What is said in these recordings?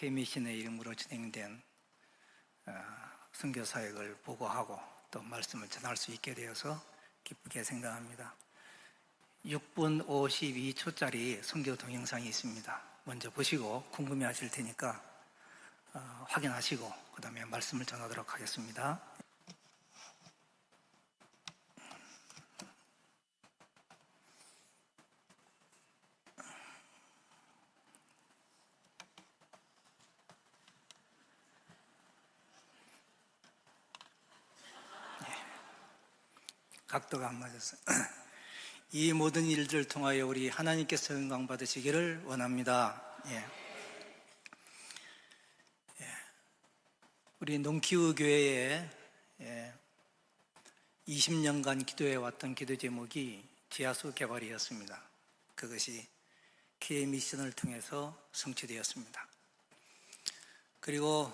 K미신의 이름으로 진행된 선교 사역을 보고하고 또 말씀을 전할 수 있게 되어서 기쁘게 생각합니다. 6분 52초짜리 선교 동영상이 있습니다. 먼저 보시고 궁금해 하실 테니까 확인하시고 그 다음에 말씀을 전하도록 하겠습니다. 각도가 안 맞아서 이 모든 일들을 통하여 우리 하나님께서 영광 받으시기를 원합니다. 우리 농키우교회에 20년간 기도해 왔던 기도 제목이 지하수 개발이었습니다. 그것이 K미션을 통해서 성취되었습니다. 그리고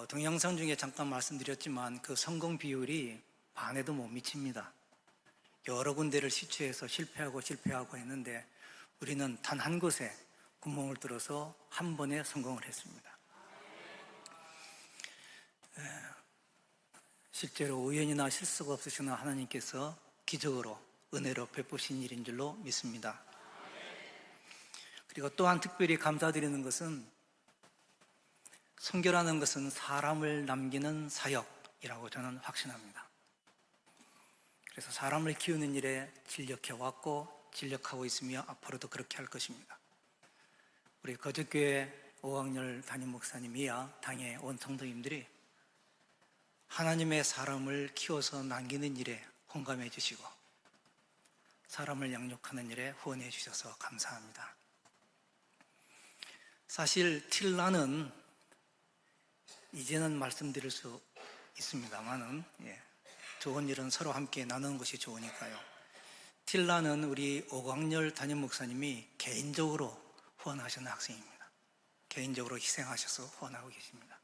동영상 중에 잠깐 말씀드렸지만 그 성공 비율이 반에도 못 미칩니다. 여러 군데를 시추해서 실패하고 했는데 우리는 단 한 곳에 구멍을 뚫어서 한 번에 성공을 했습니다. 실제로 우연이나 실수가 없으시나 하나님께서 기적으로 은혜로 베푸신 일인 줄로 믿습니다. 그리고 또한 특별히 감사드리는 것은 선교라는 것은 사람을 남기는 사역이라고 저는 확신합니다. 그래서 사람을 키우는 일에 진력해왔고 진력하고 있으며 앞으로도 그렇게 할 것입니다. 우리 거적교회 오광열 담임 목사님이야 당의 온 성도님들이 하나님의 사람을 키워서 남기는 일에 공감해 주시고 사람을 양육하는 일에 후원해 주셔서 감사합니다. 사실 틸라는 이제는 말씀드릴 수 있습니다만은 좋은 일은 서로 함께 나누는 것이 좋으니까요. 틸라는 우리 오광열 담임 목사님이 개인적으로 후원하시는 학생입니다. 개인적으로 희생하셔서 후원하고 계십니다.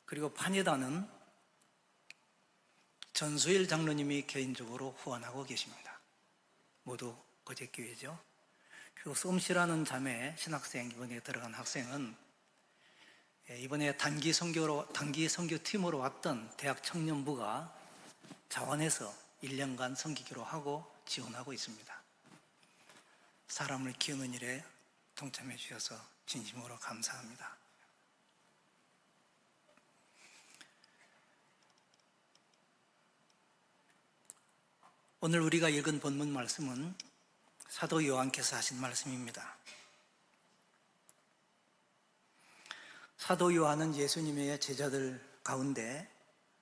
그리고 파니다는 전수일 장로님이 개인적으로 후원하고 계십니다. 모두 거제교회죠. 그리고 솜씨라는 자매 신학생 이번에 들어간 학생은 이번에 단기 선교팀으로 왔던 대학 청년부가 자원해서 1년간 선기기로 하고 지원하고 있습니다. 사람을 키우는 일에 동참해 주셔서 진심으로 감사합니다. 오늘 우리가 읽은 본문 말씀은 사도 요한께서 하신 말씀입니다. 사도 요한은 예수님의 제자들 가운데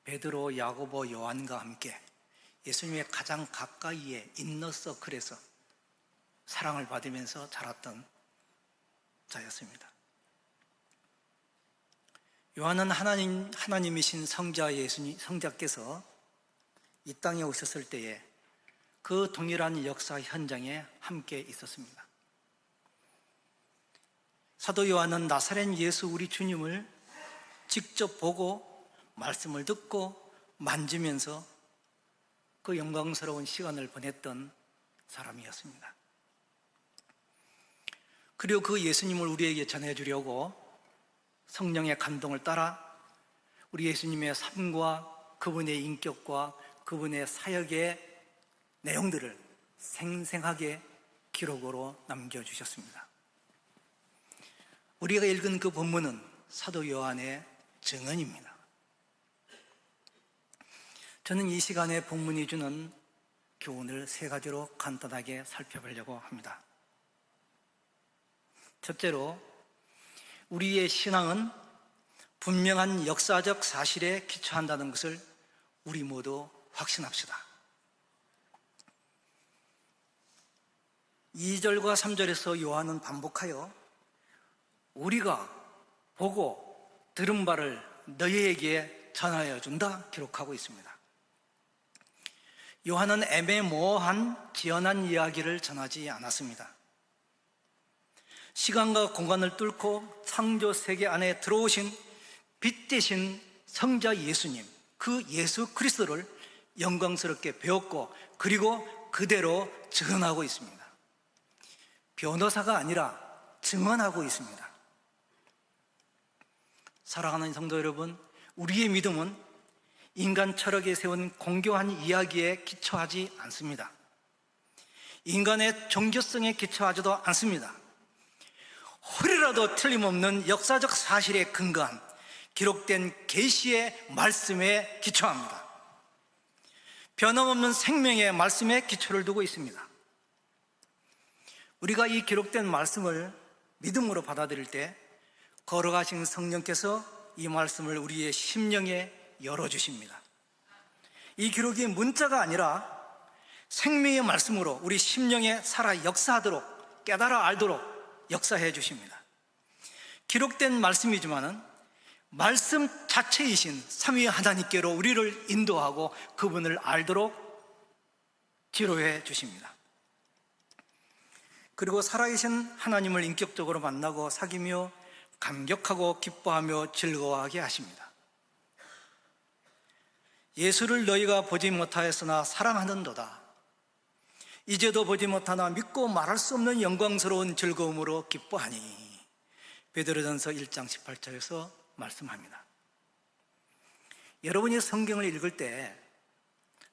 베드로, 야고보, 요한과 함께 예수님의 가장 가까이에 인너서클에서 사랑을 받으면서 자랐던 자였습니다. 요한은 하나님이신 성자께서 이 땅에 오셨을 때에 그 동일한 역사 현장에 함께 있었습니다. 사도 요한은 나사렛 예수 우리 주님을 직접 보고 말씀을 듣고 만지면서 그 영광스러운 시간을 보냈던 사람이었습니다. 그리고 그 예수님을 우리에게 전해주려고 성령의 감동을 따라 우리 예수님의 삶과 그분의 인격과 그분의 사역의 내용들을 생생하게 기록으로 남겨주셨습니다. 우리가 읽은 그 본문은 사도 요한의 증언입니다. 저는 이 시간에 본문이 주는 교훈을 세 가지로 간단하게 살펴보려고 합니다. 첫째로, 우리의 신앙은 분명한 역사적 사실에 기초한다는 것을 우리 모두 확신합시다. 2절과 3절에서 요한은 반복하여 우리가 보고 들은 바를 너희에게 전하여 준다 기록하고 있습니다. 요한은 애매모호한 지어난 이야기를 전하지 않았습니다. 시간과 공간을 뚫고 창조 세계 안에 들어오신 빛 대신 성자 예수님, 그 예수 그리스도를 영광스럽게 배웠고 그리고 그대로 증언하고 있습니다. 변호사가 아니라 증언하고 있습니다. 사랑하는 성도 여러분, 우리의 믿음은 인간 철학에 세운 공교한 이야기에 기초하지 않습니다. 인간의 종교성에 기초하지도 않습니다. 허리라도 틀림없는 역사적 사실에 근거한 기록된 계시의 말씀에 기초합니다. 변함없는 생명의 말씀에 기초를 두고 있습니다. 우리가 이 기록된 말씀을 믿음으로 받아들일 때 걸어가신 성령께서 이 말씀을 우리의 심령에 열어주십니다. 이 기록이 문자가 아니라 생명의 말씀으로 우리 심령에 살아 역사하도록, 깨달아 알도록 역사해 주십니다. 기록된 말씀이지만은 말씀 자체이신 삼위 하나님께로 우리를 인도하고 그분을 알도록 지도해 주십니다. 그리고 살아계신 하나님을 인격적으로 만나고 사귀며 감격하고 기뻐하며 즐거워하게 하십니다. 예수를 너희가 보지 못하였으나 사랑하는도다. 이제도 보지 못하나 믿고 말할 수 없는 영광스러운 즐거움으로 기뻐하니. 베드로전서 1장 18절에서 말씀합니다. 여러분이 성경을 읽을 때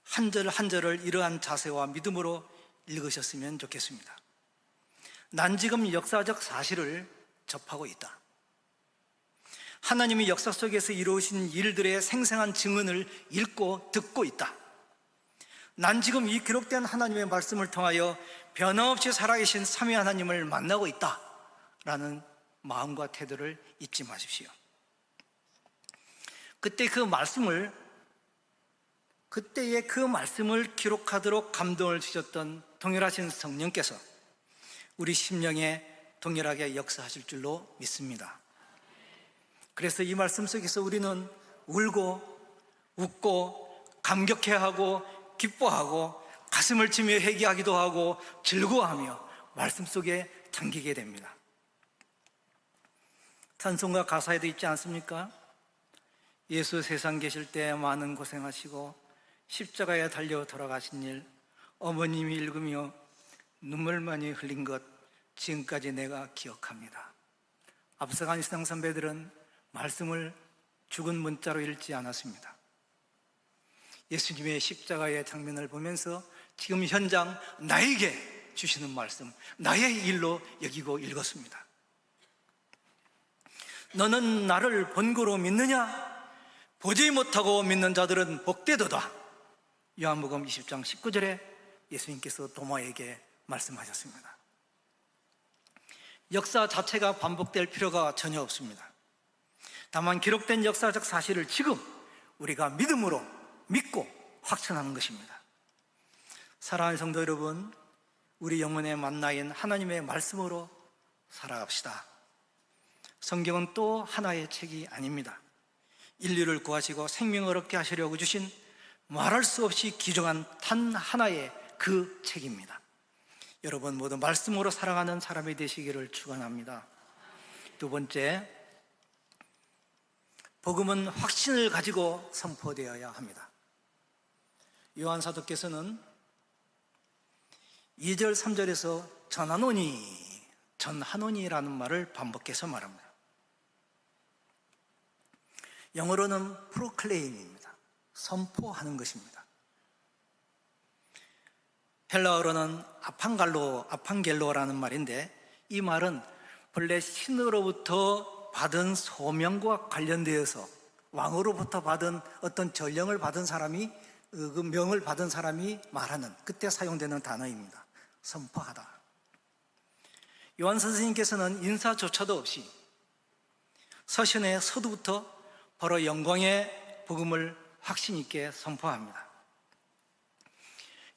한 절 한 절을 이러한 자세와 믿음으로 읽으셨으면 좋겠습니다. 난 지금 역사적 사실을 접하고 있다. 하나님이 역사 속에서 이루어진 일들의 생생한 증언을 읽고 듣고 있다. 난 지금 이 기록된 하나님의 말씀을 통하여 변함없이 살아계신 삼위 하나님을 만나고 있다 라는 마음과 태도를 잊지 마십시오. 그때의 그 말씀을 기록하도록 감동을 주셨던 동일하신 성령께서 우리 심령에 동일하게 역사하실 줄로 믿습니다. 그래서 이 말씀 속에서 우리는 울고 웃고 감격해하고 기뻐하고 가슴을 치며 회개하기도 하고 즐거워하며 말씀 속에 잠기게 됩니다. 찬송가 가사에도 있지 않습니까? 예수 세상 계실 때 많은 고생하시고 십자가에 달려 돌아가신 일, 어머님이 읽으며 눈물 많이 흘린 것 지금까지 내가 기억합니다. 앞서간 신앙 선배들은 말씀을 죽은 문자로 읽지 않았습니다. 예수님의 십자가의 장면을 보면서 지금 현장 나에게 주시는 말씀, 나의 일로 여기고 읽었습니다. 너는 나를 본고로 믿느냐? 보지 못하고 믿는 자들은 복되도다. 요한복음 20장 19절에 예수님께서 도마에게 말씀하셨습니다. 역사 자체가 반복될 필요가 전혀 없습니다. 다만 기록된 역사적 사실을 지금 우리가 믿음으로 믿고 확신하는 것입니다. 사랑하는 성도 여러분, 우리 영혼의 만나인 하나님의 말씀으로 살아갑시다. 성경은 또 하나의 책이 아닙니다. 인류를 구하시고 생명을 얻게 하시려고 주신 말할 수 없이 귀중한 단 하나의 그 책입니다. 여러분 모두 말씀으로 살아가는 사람이 되시기를 축원합니다. 두 번째, 복음은 확신을 가지고 선포되어야 합니다. 요한 사도께서는 2절 3절에서 전하노니라는 말을 반복해서 말합니다. 영어로는 proclaim입니다. 선포하는 것입니다. 헬라어로는 아판겔로라는 말인데, 이 말은 본래 신으로부터 받은 소명과 관련되어서 왕으로부터 받은 어떤 전령을 받은 사람이, 그 명을 받은 사람이 말하는, 그때 사용되는 단어입니다. 선포하다. 요한 선생님께서는 인사조차도 없이 서신의 서두부터 바로 영광의 복음을 확신 있게 선포합니다.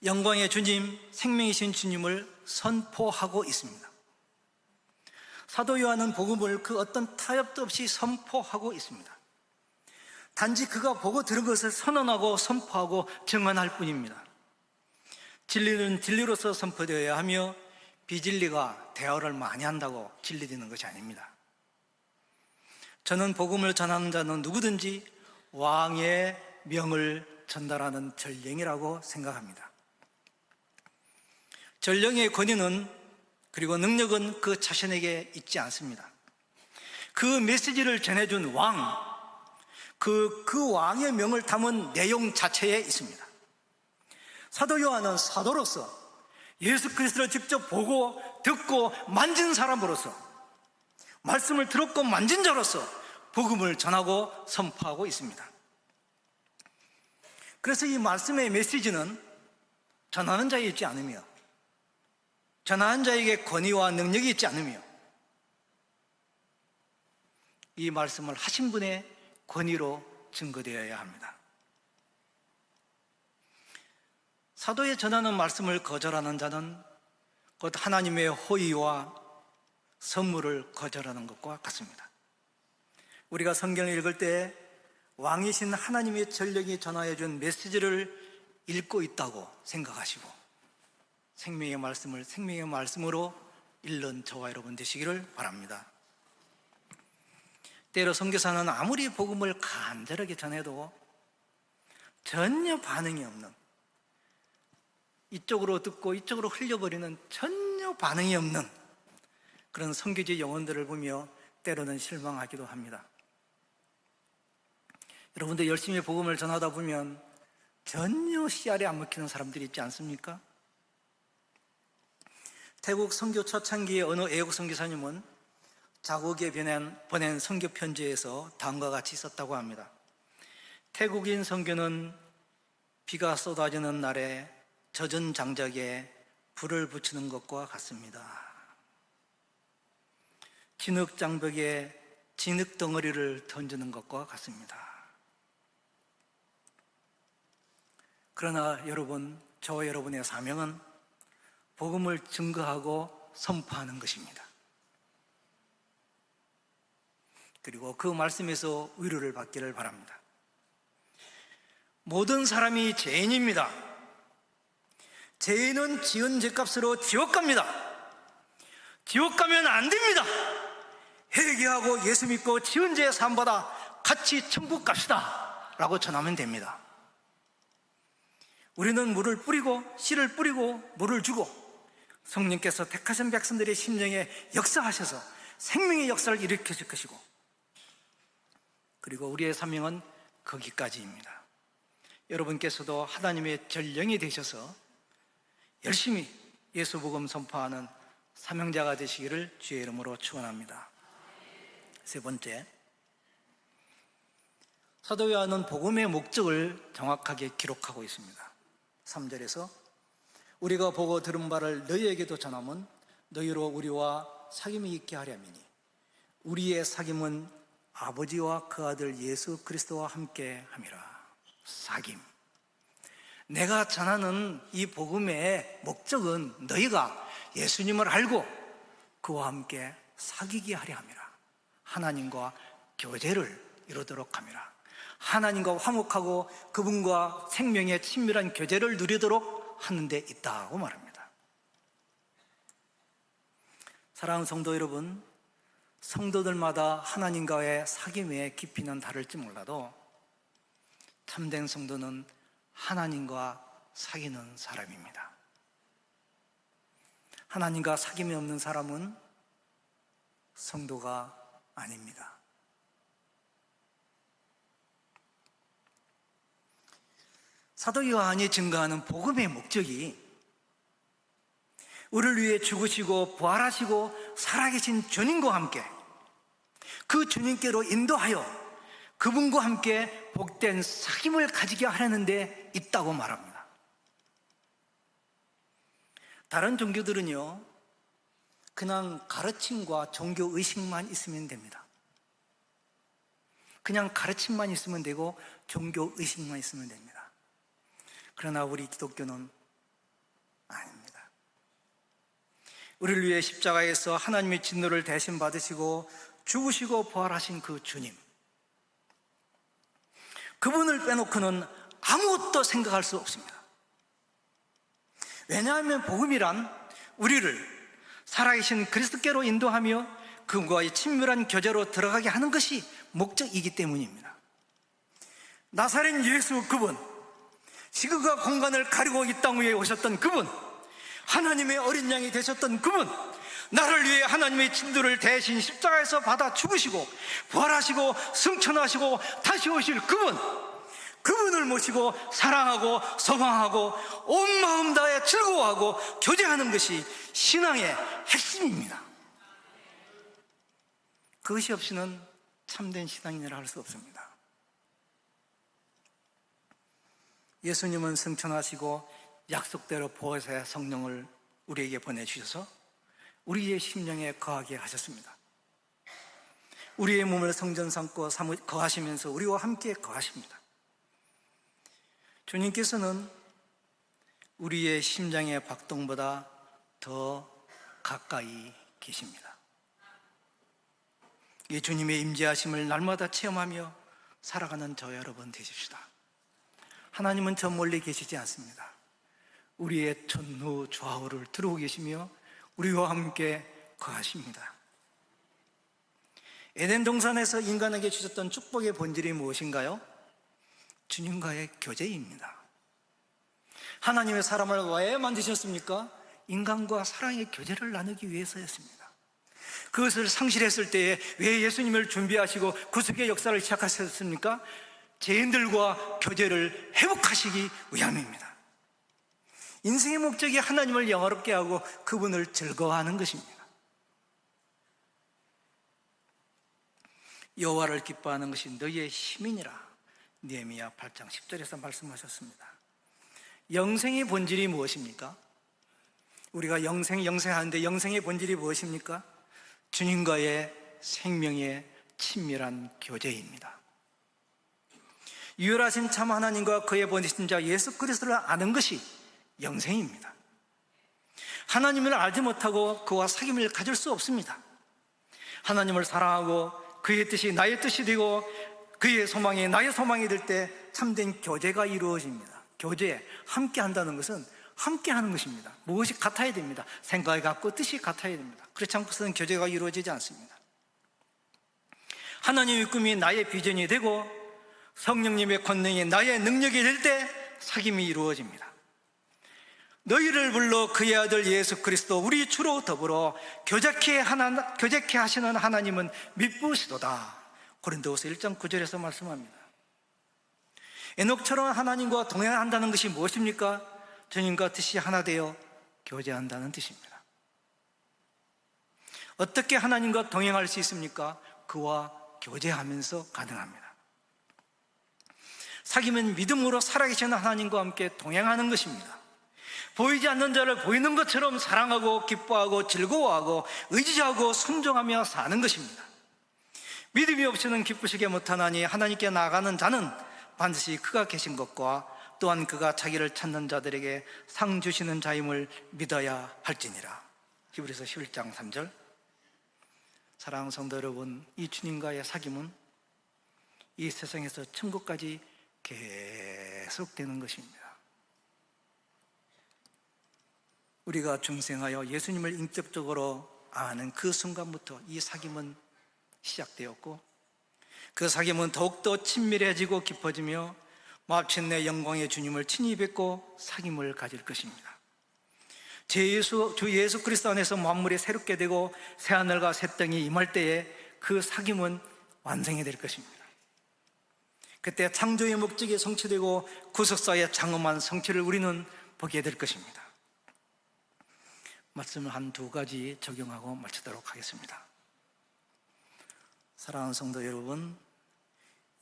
영광의 주님, 생명이신 주님을 선포하고 있습니다. 사도 요한은 복음을 그 어떤 타협도 없이 선포하고 있습니다. 단지 그가 보고 들은 것을 선언하고 선포하고 증언할 뿐입니다. 진리는 진리로서 선포되어야 하며 비진리가 대화를 많이 한다고 진리되는 것이 아닙니다. 저는 복음을 전하는 자는 누구든지 왕의 명을 전달하는 전령이라고 생각합니다. 전령의 권위는, 그리고 능력은 그 자신에게 있지 않습니다. 그 메시지를 전해준 왕, 그 왕의 명을 담은 내용 자체에 있습니다. 사도 요한은 사도로서 예수 그리스도를 직접 보고 듣고 만진 사람으로서, 말씀을 들었고 만진 자로서 복음을 전하고 선포하고 있습니다. 그래서 이 말씀의 메시지는 전하는 자에 있지 않으며, 전하는 자에게 권위와 능력이 있지 않으며, 이 말씀을 하신 분의 권위로 증거되어야 합니다. 사도의 전하는 말씀을 거절하는 자는 곧 하나님의 호의와 선물을 거절하는 것과 같습니다. 우리가 성경을 읽을 때 왕이신 하나님의 전령이 전하여 준 메시지를 읽고 있다고 생각하시고 생명의 말씀을 생명의 말씀으로 읽는 저와 여러분 되시기를 바랍니다. 때로 선교사는 아무리 복음을 간절하게 전해도 전혀 반응이 없는, 이쪽으로 듣고 이쪽으로 흘려버리는 전혀 반응이 없는 그런 선교지 영혼들을 보며 때로는 실망하기도 합니다. 여러분들 열심히 복음을 전하다 보면 전혀 씨알이 안 먹히는 사람들이 있지 않습니까? 태국 선교 초창기의 어느 애국 선교사님은 자국에 보낸 선교 편지에서 다음과 같이 썼다고 합니다. 태국인 선교는 비가 쏟아지는 날에 젖은 장작에 불을 붙이는 것과 같습니다. 진흙 장벽에 진흙 덩어리를 던지는 것과 같습니다. 그러나 여러분, 저와 여러분의 사명은 복음을 증거하고 선포하는 것입니다. 그리고 그 말씀에서 위로를 받기를 바랍니다. 모든 사람이 죄인입니다. 죄인은 지은 죄값으로 지옥 갑니다. 지옥 가면 안 됩니다. 회개하고 예수 믿고 지은 죄 사함받아 같이 천국 갑시다 라고 전하면 됩니다. 우리는 물을 뿌리고 씨를 뿌리고 물을 주고 성령께서 택하신 백성들의 심령에 역사하셔서 생명의 역사를 일으켜줄 것이고, 그리고 우리의 사명은 거기까지입니다. 여러분께서도 하나님의 전령이 되셔서 열심히 예수 복음 선포하는 사명자가 되시기를 주의 이름으로 축원합니다. 세 번째, 사도 요한은 복음의 목적을 정확하게 기록하고 있습니다. 3절에서 우리가 보고 들은 바를 너희에게도 전함은 너희로 우리와 사귐이 있게 하려니니 우리의 사귐은 아버지와 그 아들 예수 그리스도와 함께 함이라. 사귐, 내가 전하는 이 복음의 목적은 너희가 예수님을 알고 그와 함께 사귀게 하려 함이라. 하나님과 교제를 이루도록 함이라. 하나님과 화목하고 그분과 생명의 친밀한 교제를 누리도록 하는 데 있다고 말합니다. 사랑하는 성도 여러분, 성도들마다 하나님과의 사귐의 깊이는 다를지 몰라도 참된 성도는 하나님과 사귀는 사람입니다. 하나님과 사귐이 없는 사람은 성도가 아닙니다. 사도 요한이 증거하는 복음의 목적이 우리를 위해 죽으시고 부활하시고 살아계신 주님과 함께 그 주님께로 인도하여 그분과 함께 복된 사귐을 가지게 하려는 데 있다고 말합니다. 다른 종교들은요, 그냥 가르침과 종교의식만 있으면 됩니다. 그냥 가르침만 있으면 되고 종교의식만 있으면 됩니다. 그러나 우리 기독교는 아닙니다. 우리를 위해 십자가에서 하나님의 진노를 대신 받으시고 죽으시고 부활하신 그 주님, 그분을 빼놓고는 아무것도 생각할 수 없습니다. 왜냐하면 복음이란 우리를 살아계신 그리스도께로 인도하며 그분과의 친밀한 교제로 들어가게 하는 것이 목적이기 때문입니다. 나사렛 예수 그분, 시간과 공간을 가리고 이 땅 위에 오셨던 그분, 하나님의 어린 양이 되셨던 그분, 나를 위해 하나님의 진도를 대신 십자가에서 받아 죽으시고 부활하시고 승천하시고 다시 오실 그분을 모시고 사랑하고 소망하고 온 마음 다해 즐거워하고 교제하는 것이 신앙의 핵심입니다. 그것이 없이는 참된 신앙이라 할 수 없습니다. 예수님은 승천하시고 약속대로 보혜사의 성령을 우리에게 보내주셔서 우리의 심령에 거하게 하셨습니다. 우리의 몸을 성전 삼고 거하시면서 우리와 함께 거하십니다. 주님께서는 우리의 심장의 박동보다 더 가까이 계십니다. 이 주님의 임재하심을 날마다 체험하며 살아가는 저 여러분 되십시다. 하나님은 저 멀리 계시지 않습니다. 우리의 전후 좌우를 들어오고 계시며 우리와 함께 거하십니다. 에덴 동산에서 인간에게 주셨던 축복의 본질이 무엇인가요? 주님과의 교제입니다. 하나님의 사람을 왜 만드셨습니까? 인간과 사랑의 교제를 나누기 위해서였습니다. 그것을 상실했을 때에 왜 예수님을 준비하시고 구속의 역사를 시작하셨습니까? 죄인들과 교제를 회복하시기 위함입니다. 인생의 목적이 하나님을 영화롭게 하고 그분을 즐거워하는 것입니다. 여호와를 기뻐하는 것이 너희의 힘이니라. 느헤미야 8장 10절에서 말씀하셨습니다. 영생의 본질이 무엇입니까? 우리가 영생하는데 영생의 본질이 무엇입니까? 주님과의 생명의 친밀한 교제입니다. 유일하신 참 하나님과 그의 보내신 자 예수 그리스도를 아는 것이 영생입니다. 하나님을 알지 못하고 그와 사귐을 가질 수 없습니다. 하나님을 사랑하고 그의 뜻이 나의 뜻이 되고 그의 소망이 나의 소망이 될 때 참된 교제가 이루어집니다. 교제, 함께 한다는 것은 함께 하는 것입니다. 무엇이 같아야 됩니다. 생각이 같고 뜻이 같아야 됩니다. 그렇지 않고서는 교제가 이루어지지 않습니다. 하나님의 꿈이 나의 비전이 되고 성령님의 권능이 나의 능력이 될 때 사귐이 이루어집니다. 너희를 불러 그의 아들 예수 그리스도 우리 주로 더불어 교제케 하시는 하나님은 미쁘시도다. 고린도후서 1장 9절에서 말씀합니다. 에녹처럼 하나님과 동행한다는 것이 무엇입니까? 주님과 뜻이 하나 되어 교제한다는 뜻입니다. 어떻게 하나님과 동행할 수 있습니까? 그와 교제하면서 가능합니다. 사귐은 믿음으로 살아계시는 하나님과 함께 동행하는 것입니다. 보이지 않는 자를 보이는 것처럼 사랑하고 기뻐하고 즐거워하고 의지하고 순종하며 사는 것입니다. 믿음이 없이는 기쁘시게 못하나니 하나님께 나아가는 자는 반드시 그가 계신 것과 또한 그가 자기를 찾는 자들에게 상 주시는 자임을 믿어야 할지니라. 히브리서 11장 3절. 사랑하는 성도 여러분, 이 주님과의 사귐은 이 세상에서 천국까지 계속되는 것입니다. 우리가 중생하여 예수님을 인격적으로 아는 그 순간부터 이 사귐은 시작되었고 그 사귐은 더욱더 친밀해지고 깊어지며 마침내 영광의 주님을 친히 뵙고 사귐을 가질 것입니다. 주 예수 그리스도 안에서 만물이 새롭게 되고 새하늘과 새 땅이 임할 때에 그 사귐은 완성이 될 것입니다. 그때 창조의 목적이 성취되고 구속사의 장엄한 성취를 우리는 보게 될 것입니다. 말씀을 한 두 가지 적용하고 마치도록 하겠습니다. 사랑하는 성도 여러분,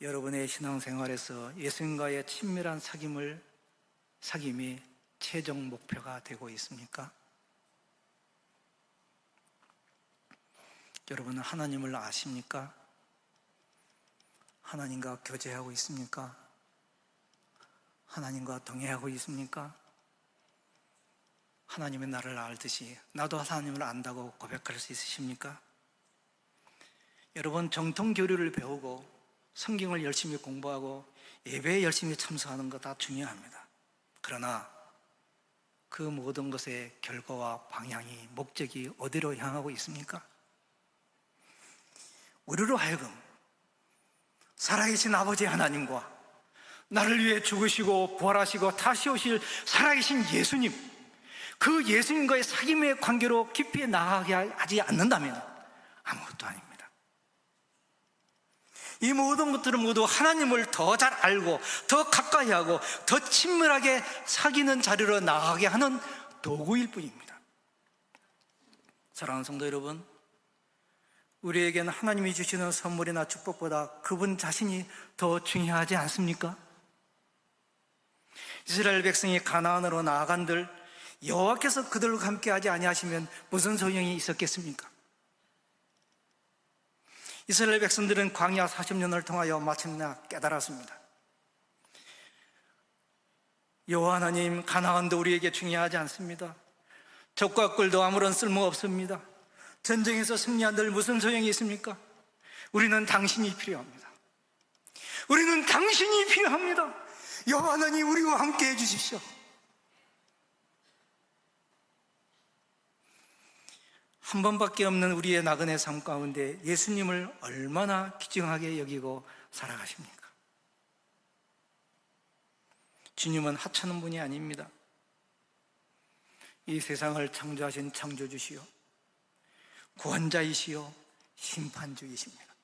여러분의 신앙생활에서 예수님과의 친밀한 사귐이 최종 목표가 되고 있습니까? 여러분은 하나님을 아십니까? 하나님과 교제하고 있습니까? 하나님과 동행하고 있습니까? 하나님의 나를 알듯이 나도 하나님을 안다고 고백할 수 있으십니까? 여러분, 정통 교리를 배우고 성경을 열심히 공부하고 예배에 열심히 참석하는 거 다 중요합니다. 그러나 그 모든 것의 결과와 방향이, 목적이 어디로 향하고 있습니까? 우리로 하여금 살아계신 아버지 하나님과 나를 위해 죽으시고 부활하시고 다시 오실 살아계신 예수님, 그 예수님과의 사귐의 관계로 깊이 나아가게 하지 않는다면 아무것도 아닙니다. 이 모든 것들은 모두 하나님을 더 잘 알고 더 가까이 하고 더 친밀하게 사귀는 자리로 나아가게 하는 도구일 뿐입니다. 사랑하는 성도 여러분, 우리에게는 하나님이 주시는 선물이나 축복보다 그분 자신이 더 중요하지 않습니까? 이스라엘 백성이 가나안으로 나아간들 여호와께서 그들과 함께하지 아니하시면 무슨 소용이 있었겠습니까? 이스라엘 백성들은 광야 40년을 통하여 마침내 깨달았습니다. 여호와 하나님, 가나안도 우리에게 중요하지 않습니다. 적과 꿀도 아무런 쓸모 없습니다. 전쟁에서 승리한들 무슨 소용이 있습니까? 우리는 당신이 필요합니다. 우리는 당신이 필요합니다. 여호와 하나님, 우리와 함께 해주십시오. 한 번밖에 없는 우리의 나그네 삶 가운데 예수님을 얼마나 귀중하게 여기고 살아가십니까? 주님은 하찮은 분이 아닙니다. 이 세상을 창조하신 창조주시요, 구원자이시요, 심판주이십니다.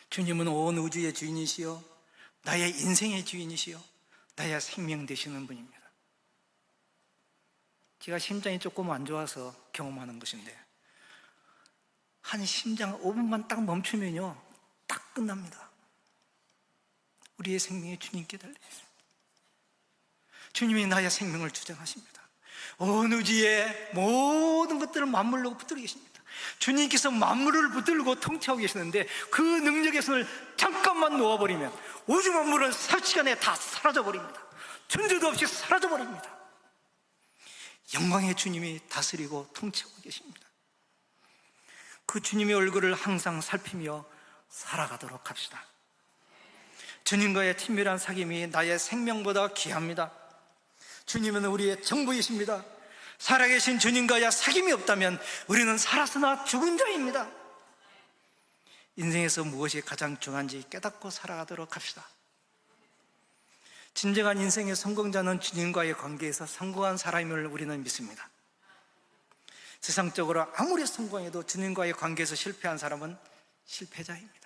주님은 온 우주의 주인이시요, 나의 인생의 주인이시요, 나의 생명 되시는 분입니다. 제가 심장이 조금 안 좋아서 경험하는 것인데, 한 심장 5분만 딱 멈추면요, 딱 끝납니다. 우리의 생명이 주님께 달려있습니다. 주님이 나의 생명을 주장하십니다. 온 우주의 모든 것들을 만물로 붙들고 계십니다. 주님께서 만물을 붙들고 통치하고 계시는데 그 능력의 손을 잠깐만 놓아버리면 우주 만물은 삽시간에 다 사라져버립니다. 존재도 없이 사라져버립니다. 영광의 주님이 다스리고 통치하고 계십니다. 그 주님의 얼굴을 항상 살피며 살아가도록 합시다. 주님과의 친밀한 사귐이 나의 생명보다 귀합니다. 주님은 우리의 전부이십니다. 살아계신 주님과의 사귐이 없다면 우리는 살았으나 죽은 자입니다. 인생에서 무엇이 가장 중요한지 깨닫고 살아가도록 합시다. 진정한 인생의 성공자는 주님과의 관계에서 성공한 사람임을 우리는 믿습니다. 세상적으로 아무리 성공해도 주님과의 관계에서 실패한 사람은 실패자입니다.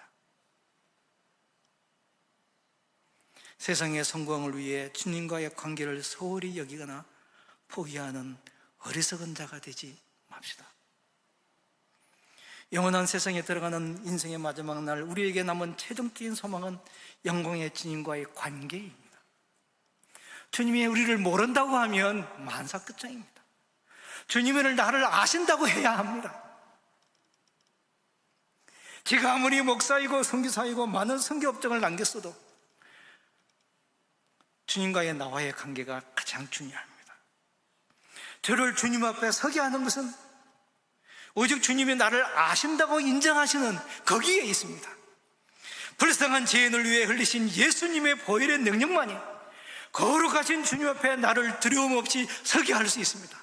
세상의 성공을 위해 주님과의 관계를 소홀히 여기거나 포기하는 어리석은 자가 되지 맙시다. 영원한 세상에 들어가는 인생의 마지막 날, 우리에게 남은 최종적인 소망은 영광의 주님과의 관계입니다. 주님이 우리를 모른다고 하면 만사 끝장입니다. 주님이 나를 아신다고 해야 합니다. 제가 아무리 목사이고 선교사이고 많은 선교업적을 남겼어도 주님과의 나와의 관계가 가장 중요합니다. 저를 주님 앞에 서게 하는 것은 오직 주님이 나를 아신다고 인정하시는 거기에 있습니다. 불쌍한 죄인을 위해 흘리신 예수님의 보혈의 능력만이 거룩하신 주님 앞에 나를 두려움 없이 서게 할 수 있습니다.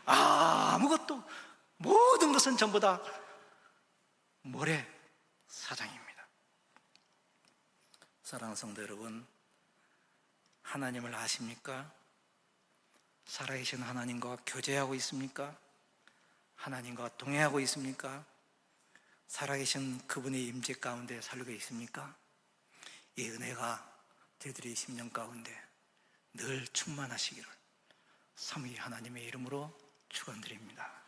아무것도, 모든 것은 전부 다 모래사장입니다. 사랑하는 성도 여러분, 하나님을 아십니까? 살아계신 하나님과 교제하고 있습니까? 하나님과 동행하고 있습니까? 살아계신 그분의 임재 가운데 살고 있습니까? 이 은혜가 저희들의 심령 가운데 늘 충만하시기를 삼위 하나님의 이름으로 축원드립니다.